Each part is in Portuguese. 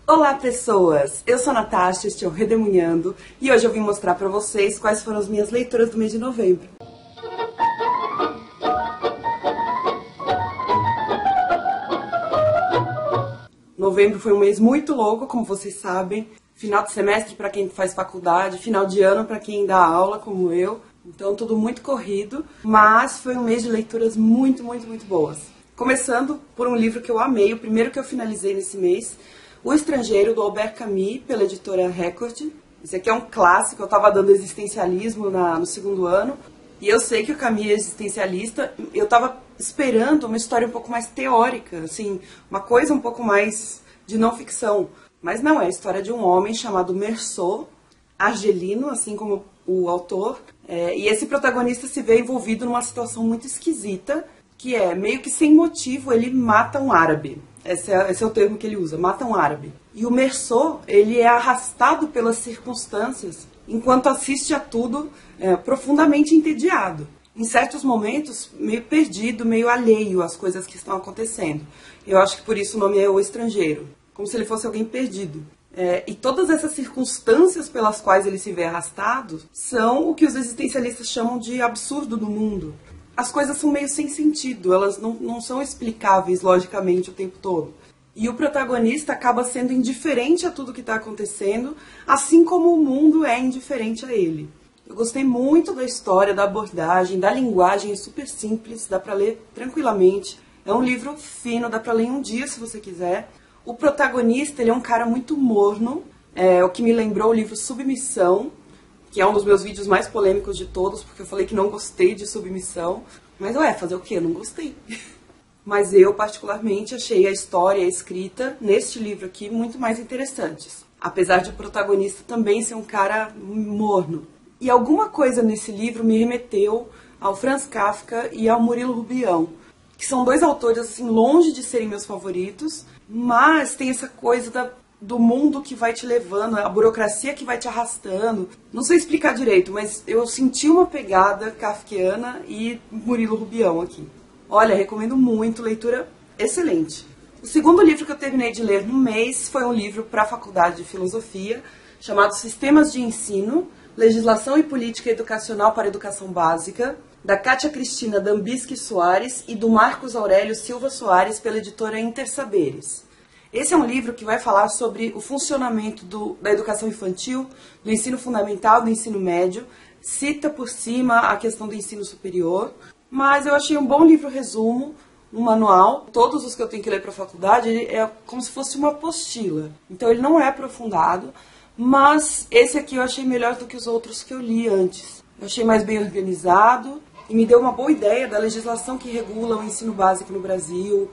Olá pessoas, eu sou a Natasha, este é o Redemunhando e hoje eu vim mostrar pra vocês quais foram as minhas leituras do mês de novembro. Novembro foi um mês muito louco, como vocês sabem, final de semestre para quem faz faculdade, final de ano para quem dá aula, como eu, então tudo muito corrido, mas foi um mês de leituras muito boas. Começando por um livro que eu amei, o primeiro que eu finalizei nesse mês, O Estrangeiro, do Albert Camus, pela editora Record. Esse aqui é um clássico, eu estava dando existencialismo no segundo ano, e eu sei que o Camus é existencialista, eu estava esperando uma história um pouco mais teórica, assim, uma coisa um pouco mais de não ficção. Mas não, é a história de um homem chamado Meursault, argelino, assim como o autor, e esse protagonista se vê envolvido numa situação muito esquisita, que é, meio que sem motivo, ele mata um árabe. Esse é o termo que ele usa, mata um árabe. E o Meursault, ele é arrastado pelas circunstâncias, enquanto assiste a tudo profundamente entediado. Em certos momentos, meio perdido, meio alheio às coisas que estão acontecendo. Eu acho que por isso o nome é O Estrangeiro, como se ele fosse alguém perdido. E todas essas circunstâncias pelas quais ele se vê arrastado são o que os existencialistas chamam de absurdo do mundo. As coisas são meio sem sentido, elas não são explicáveis logicamente o tempo todo. E o protagonista acaba sendo indiferente a tudo que está acontecendo, assim como o mundo é indiferente a ele. Eu gostei muito da história, da abordagem, da linguagem, é super simples, dá para ler tranquilamente. É um livro fino, dá para ler em um dia se você quiser. O protagonista, ele é um cara muito morno, o que me lembrou o livro Submissão, que é um dos meus vídeos mais polêmicos de todos, porque eu falei que não gostei de Submissão. Mas, fazer o quê? Eu não gostei. Mas eu, particularmente, achei a história e a escrita, neste livro aqui, muito mais interessantes. Apesar de o protagonista também ser um cara morno. E alguma coisa nesse livro me remeteu ao Franz Kafka e ao Murilo Rubião, que são dois autores, assim, longe de serem meus favoritos, mas tem essa coisa do mundo que vai te levando, a burocracia que vai te arrastando. Não sei explicar direito, mas eu senti uma pegada kafkiana e Murilo Rubião aqui. Olha, recomendo muito, leitura excelente. O segundo livro que eu terminei de ler no mês foi um livro para a Faculdade de Filosofia, chamado Sistemas de Ensino, Legislação e Política Educacional para a Educação Básica, da Kátia Cristina Dambisky Soares e do Marcos Aurélio Silva Soares, pela editora Intersaberes. Esse é um livro que vai falar sobre o funcionamento da educação infantil, do ensino fundamental, do ensino médio, cita por cima a questão do ensino superior, mas eu achei um bom livro resumo, um manual. Todos os que eu tenho que ler para a faculdade, ele é como se fosse uma apostila, então ele não é aprofundado, mas esse aqui eu achei melhor do que os outros que eu li antes. Eu achei mais bem organizado e me deu uma boa ideia da legislação que regula o ensino básico no Brasil,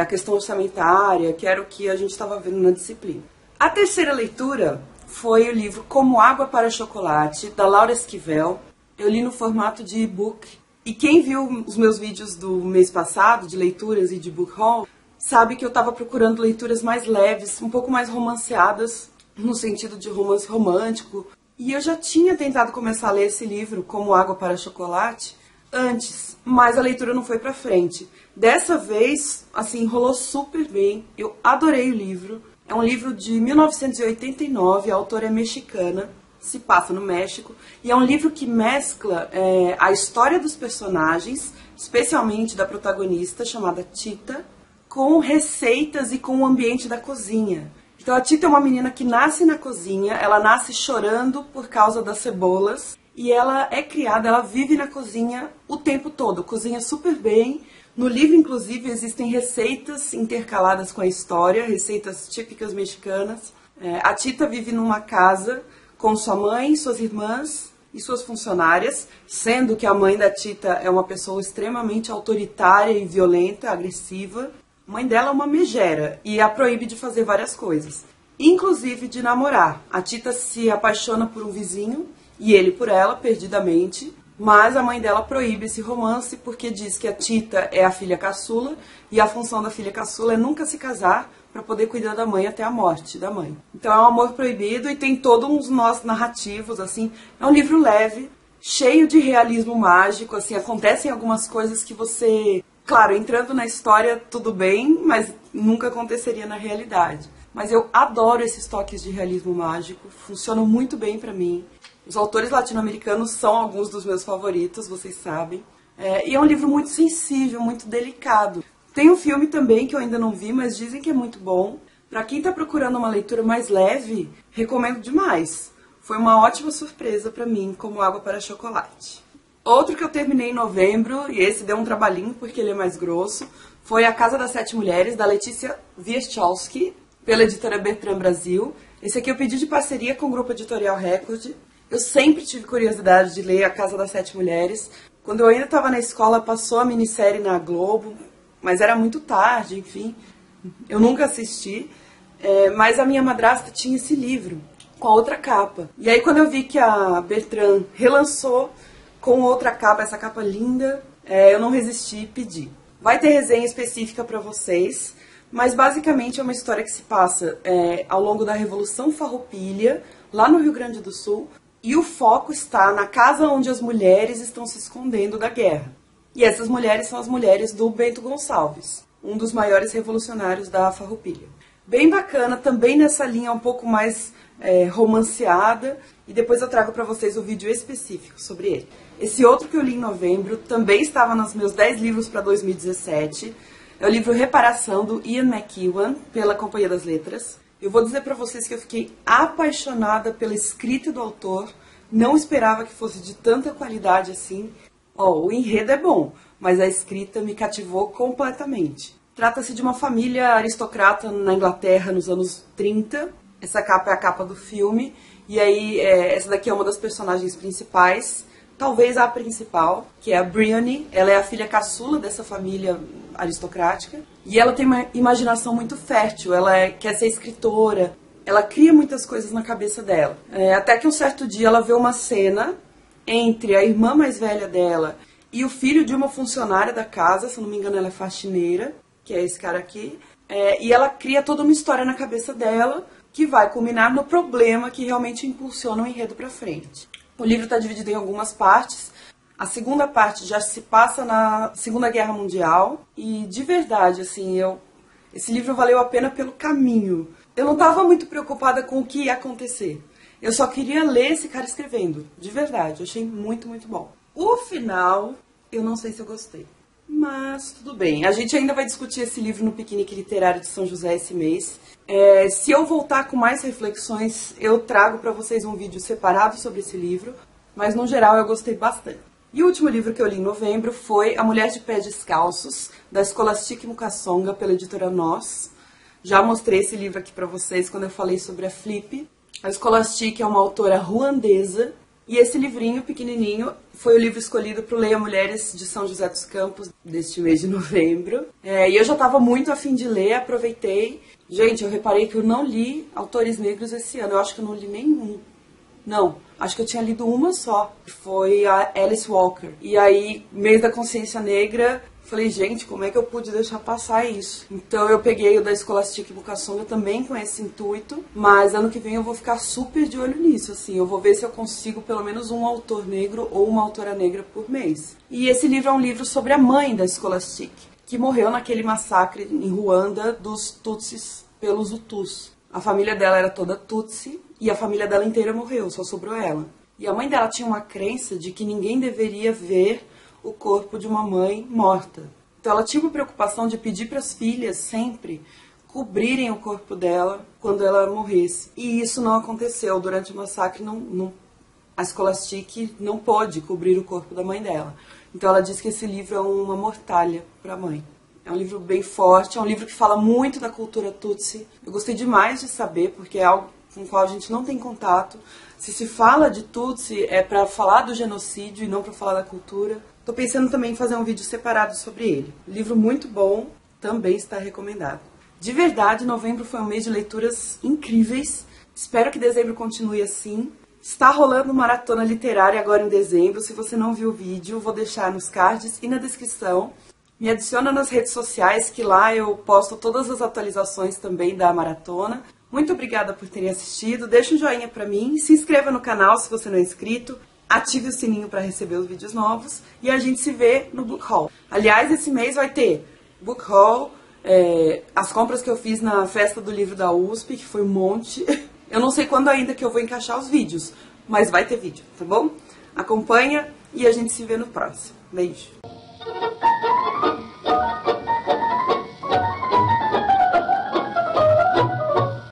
a questão orçamentária, que era o que a gente estava vendo na disciplina. A terceira leitura foi o livro Como Água para Chocolate, da Laura Esquivel. Eu li no formato de e-book. E quem viu os meus vídeos do mês passado, de leituras e de book haul, sabe que eu estava procurando leituras mais leves, um pouco mais romanceadas, no sentido de romance romântico. E eu já tinha tentado começar a ler esse livro, Como Água para Chocolate, antes, mas a leitura não foi pra frente. Dessa vez, assim, rolou super bem, eu adorei o livro. É um livro de 1989, a autora é mexicana, se passa no México, e é um livro que mescla a história dos personagens, especialmente da protagonista, chamada Tita, com receitas e com o ambiente da cozinha. Então a Tita é uma menina que nasce na cozinha, ela nasce chorando por causa das cebolas, e ela é criada, ela vive na cozinha o tempo todo, cozinha super bem. No livro, inclusive, existem receitas intercaladas com a história, receitas típicas mexicanas. A Tita vive numa casa com sua mãe, suas irmãs e suas funcionárias, sendo que a mãe da Tita é uma pessoa extremamente autoritária e violenta, agressiva. A mãe dela é uma megera e a proíbe de fazer várias coisas, inclusive de namorar. A Tita se apaixona por um vizinho e ele por ela, perdidamente, mas a mãe dela proíbe esse romance porque diz que a Tita é a filha caçula e a função da filha caçula é nunca se casar para poder cuidar da mãe até a morte da mãe. Então é um amor proibido e tem todos uns nós narrativos, assim. É um livro leve, cheio de realismo mágico, assim, acontecem algumas coisas que você... Claro, entrando na história tudo bem, mas nunca aconteceria na realidade. mas eu adoro esses toques de realismo mágico, funcionam muito bem pra mim. Os autores latino-americanos são alguns dos meus favoritos, vocês sabem. E é um livro muito sensível, muito delicado. Tem um filme também que eu ainda não vi, mas dizem que é muito bom. Pra quem tá procurando uma leitura mais leve, recomendo demais. Foi uma ótima surpresa pra mim, como água para chocolate. Outro que eu terminei em novembro, e esse deu um trabalhinho porque ele é mais grosso, foi A Casa das Sete Mulheres, da Letícia Wierzchowski, pela editora Bertrand Brasil. Esse aqui eu pedi de parceria com o Grupo Editorial Record. Eu sempre tive curiosidade de ler A Casa das Sete Mulheres. Quando eu ainda estava na escola, passou a minissérie na Globo, mas era muito tarde, enfim. Eu nunca assisti, mas a minha madrasta tinha esse livro, com a outra capa. E aí quando eu vi que a Bertrand relançou com outra capa, essa capa linda, eu não resisti e pedi. Vai ter resenha específica para vocês, mas basicamente é uma história que se passa ao longo da Revolução Farroupilha, lá no Rio Grande do Sul, e o foco está na casa onde as mulheres estão se escondendo da guerra. E essas mulheres são as mulheres do Bento Gonçalves, um dos maiores revolucionários da Farroupilha. Bem bacana, também nessa linha um pouco mais romanceada, e depois eu trago para vocês o vídeo específico sobre ele. Esse outro que eu li em novembro também estava nos meus 10 livros para 2017. É o livro Reparação, do Ian McEwan, pela Companhia das Letras. Eu vou dizer para vocês que eu fiquei apaixonada pela escrita do autor. Não esperava que fosse de tanta qualidade assim. O enredo é bom, mas a escrita me cativou completamente. Trata-se de uma família aristocrata na Inglaterra nos anos 30. Essa capa é a capa do filme. E aí, essa daqui é uma das personagens principais. Talvez a principal, que é a Bryony. Ela é a filha caçula dessa família aristocrática. E ela tem uma imaginação muito fértil. Ela quer ser escritora. Ela cria muitas coisas na cabeça dela. Até que um certo dia ela vê uma cena entre a irmã mais velha dela e o filho de uma funcionária da casa. Se eu não me engano, ela é faxineira, que é esse cara aqui. E ela cria toda uma história na cabeça dela que vai culminar no problema que realmente impulsiona o enredo pra frente. O livro está dividido em algumas partes. A segunda parte já se passa na Segunda Guerra Mundial. E de verdade, assim, esse livro valeu a pena pelo caminho. Eu não estava muito preocupada com o que ia acontecer. Eu só queria ler esse cara escrevendo. De verdade, eu achei muito, muito bom. O final, eu não sei se eu gostei. Mas tudo bem. A gente ainda vai discutir esse livro no Piquenique Literário de São José esse mês. Se eu voltar com mais reflexões, eu trago para vocês um vídeo separado sobre esse livro, mas no geral eu gostei bastante. E o último livro que eu li em novembro foi A Mulher de Pés Descalços, da Scholastic Mukasonga, pela editora Nós. Já mostrei esse livro aqui para vocês quando eu falei sobre a Flip. A Scholastic é uma autora ruandesa, e esse livrinho pequenininho foi o livro escolhido para o Leia Mulheres de São José dos Campos deste mês de novembro. E eu já estava muito afim de ler, aproveitei. Gente, eu reparei que eu não li autores negros esse ano. Eu acho que eu não li nenhum. Não, acho que eu tinha lido uma só. Foi a Alice Walker. E aí, mês da consciência negra, falei, gente, como é que eu pude deixar passar isso? Então eu peguei o da Scholastic Mukasonga também com esse intuito. Mas ano que vem eu vou ficar super de olho nisso, assim. Eu vou ver se eu consigo pelo menos um autor negro ou uma autora negra por mês. E esse livro é um livro sobre a mãe da Scholastic, que morreu naquele massacre em Ruanda dos Tutsis pelos Hutus. A família dela era toda Tutsi e a família dela inteira morreu, só sobrou ela. E a mãe dela tinha uma crença de que ninguém deveria ver o corpo de uma mãe morta. Então ela tinha uma preocupação de pedir para as filhas sempre cobrirem o corpo dela quando ela morresse. E isso não aconteceu. Durante o massacre, a Scholastic não pôde cobrir o corpo da mãe dela. Então ela diz que esse livro é uma mortalha para a mãe. É um livro bem forte, é um livro que fala muito da cultura Tutsi. Eu gostei demais de saber, porque é algo com o qual a gente não tem contato. Se fala de Tutsi, é para falar do genocídio e não para falar da cultura. Estou pensando também em fazer um vídeo separado sobre ele. Livro muito bom, também está recomendado. De verdade, novembro foi um mês de leituras incríveis. Espero que dezembro continue assim. Está rolando maratona literária agora em dezembro. Se você não viu o vídeo, vou deixar nos cards e na descrição. Me adiciona nas redes sociais, que lá eu posto todas as atualizações também da maratona. Muito obrigada por terem assistido. Deixa um joinha pra mim, se inscreva no canal se você não é inscrito, ative o sininho para receber os vídeos novos e a gente se vê no Book Haul. Aliás, esse mês vai ter Book Haul, as compras que eu fiz na festa do livro da USP, que foi um monte. Eu não sei quando ainda que eu vou encaixar os vídeos, mas vai ter vídeo, tá bom? Acompanha e a gente se vê no próximo. Beijo!